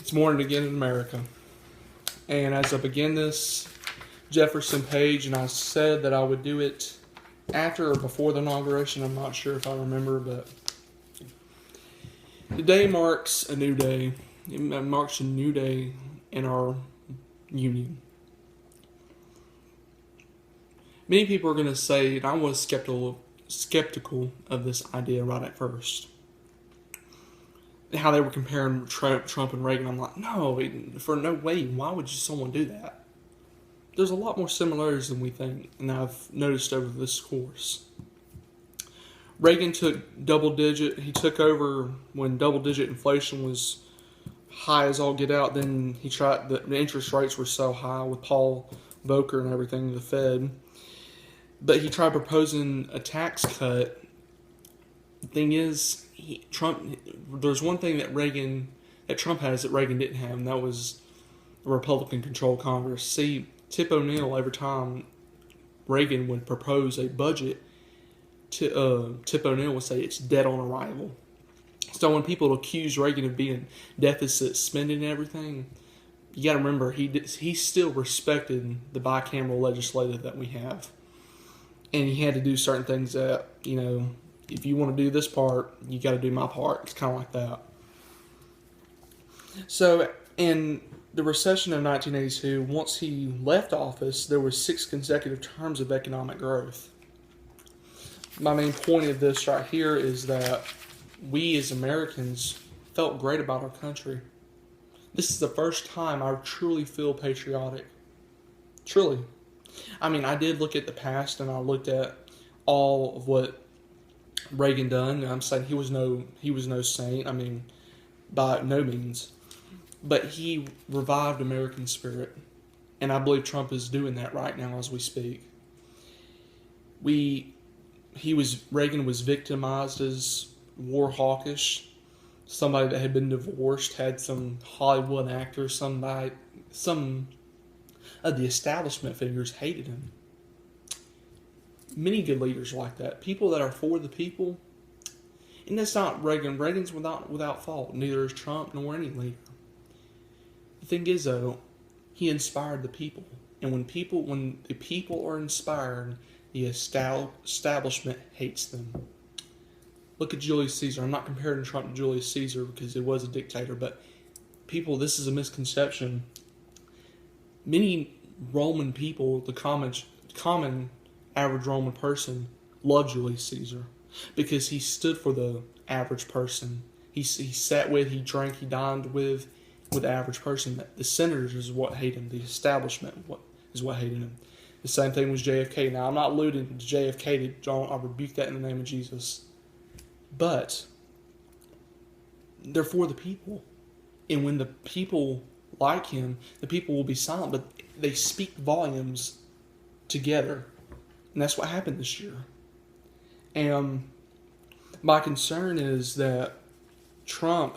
It's morning again in America. And as I begin this Jefferson page, and I said that I would do it after or before the inauguration, I'm not sure if I remember, but today marks a new day. It marks a new day in our union. Many people are going to say, and I was skeptical of this idea right at first, how they were comparing Trump and Reagan. I'm like, no, for no way. Why would someone do that? There's a lot more similarities than we think, and I've noticed over this course. Reagan took double-digit. He took over when double-digit inflation was high as all get out. Then he tried. The interest rates were so high with Paul Volcker and everything, the Fed. But he tried proposing a tax cut. The thing is, there's one thing that Trump has that Reagan didn't have, and that was a Republican-controlled Congress. See, Tip O'Neill, every time Reagan would propose a budget, Tip O'Neill would say it's dead on arrival. So when people accuse Reagan of being deficit spending and everything, you got to remember he still respected the bicameral legislative that we have. And he had to do certain things that, if you want to do this part, you got to do my part. It's kind of like that. So, in the recession of 1982, once he left office, there were 6 consecutive terms of economic growth. My main point of this right here is that we as Americans felt great about our country. This is the first time I truly feel patriotic. Truly. I mean, I did look at the past, and I looked at all of what Reagan done. I'm saying he was no saint. I mean, by no means, but he revived American spirit, and I believe Trump is doing that right now as we speak. Reagan was victimized as war hawkish, somebody that had been divorced, had some Hollywood actors, some of the establishment figures hated him. Many good leaders like that. People that are for the people. And that's not Reagan. Reagan's without fault. Neither is Trump nor any leader. The thing is, though, he inspired the people. And when the people are inspired, the establishment hates them. Look at Julius Caesar. I'm not comparing Trump to Julius Caesar because he was a dictator, but people, this is a misconception. Many Roman people, the common average Roman person, loved Julius Caesar because he stood for the average person. He sat with, he drank, he dined with the average person. The senators is what hated him. The establishment is what hated him. The same thing was JFK. Now, I'm not alluding to JFK. I rebuke that in the name of Jesus. But they're for the people. And when the people like him, the people will be silent, but they speak volumes together. And that's what happened this year. And my concern is that Trump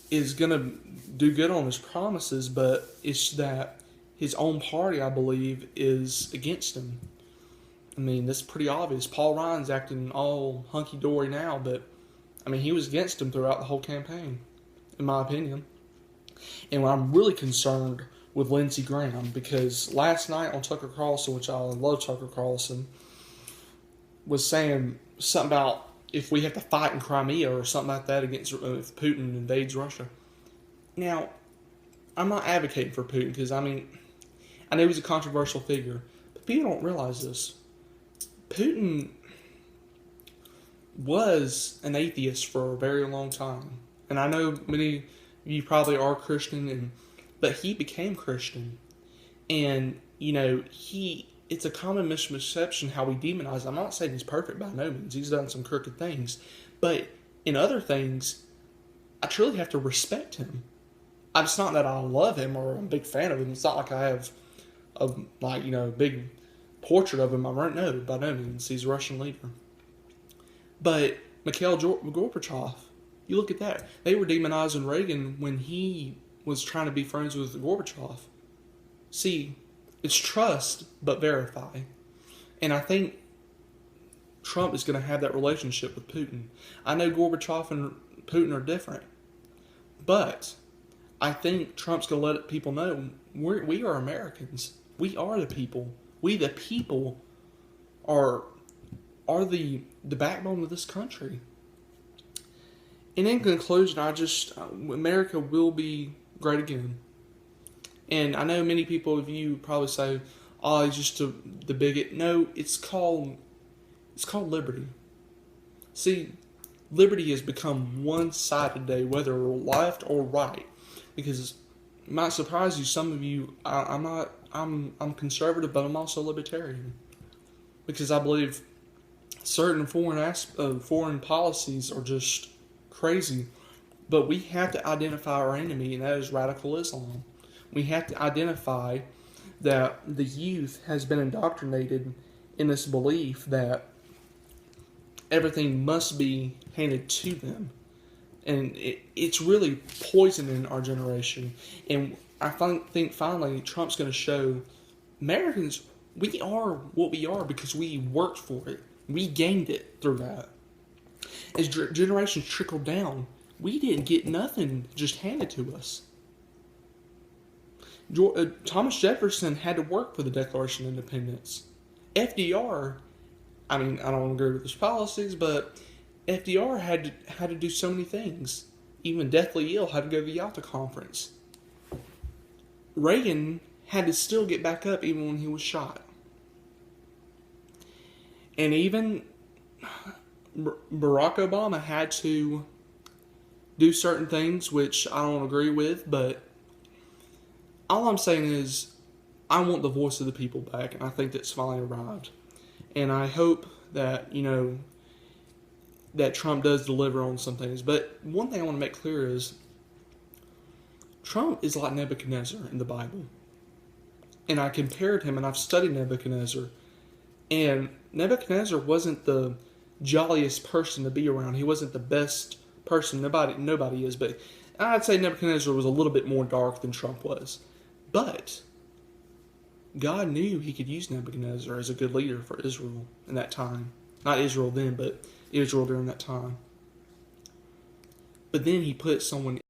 is going to do good on his promises, but it's that his own party, I believe, is against him. I mean, that's pretty obvious. Paul Ryan's acting all hunky-dory now, but, I mean, he was against him throughout the whole campaign, in my opinion. And I'm really concerned with Lindsey Graham, because last night on Tucker Carlson, which I love Tucker Carlson, was saying something about if we have to fight in Crimea or something like that against if Putin invades Russia. Now, I'm not advocating for Putin because, I mean, I know he's a controversial figure, but people don't realize this. Putin was an atheist for a very long time. And I know many of you probably are Christian, but he became Christian. And, it's a common misconception how we demonize him. I'm not saying he's perfect by no means. He's done some crooked things. But in other things, I truly have to respect him. It's not that I love him or I'm a big fan of him. It's not like I have a big portrait of him. No, by no means. He's a Russian leader. But Mikhail Gorbachev, you look at that. They were demonizing Reagan when he was trying to be friends with Gorbachev. See, it's trust, but verify. And I think Trump is going to have that relationship with Putin. I know Gorbachev and Putin are different, but I think Trump's going to let people know we are Americans. We are the people. We the people are the backbone of this country. And in conclusion, America will be great again. And I know many people of you probably say, "Oh, he's just the bigot." No, it's called liberty. See, liberty has become one-sided today, whether left or right. Because it might surprise you, some of you. I'm conservative, but I'm also libertarian, because I believe certain foreign policies are just crazy. But we have to identify our enemy, and that is radical Islam. We have to identify that the youth has been indoctrinated in this belief that everything must be handed to them. And it's really poisoning our generation. And I think finally Trump's going to show Americans we are what we are because we worked for it. We gained it through that. As generations trickled down, we didn't get nothing just handed to us. Thomas Jefferson had to work for the Declaration of Independence. FDR, I don't agree with his policies, but FDR had to do so many things. Even deathly ill, had to go to the Yalta Conference. Reagan had to still get back up even when he was shot. And even Barack Obama had to do certain things which I don't agree with, but all I'm saying is I want the voice of the people back, and I think that's finally arrived. And I hope that, that Trump does deliver on some things. But one thing I want to make clear is Trump is like Nebuchadnezzar in the Bible. And I compared him, and I've studied Nebuchadnezzar. And Nebuchadnezzar wasn't the jolliest person to be around. He wasn't the best person. Nobody is. But I'd say Nebuchadnezzar was a little bit more dark than Trump was. But God knew he could use Nebuchadnezzar as a good leader for Israel in that time. Not Israel then, but Israel during that time. But then he put someone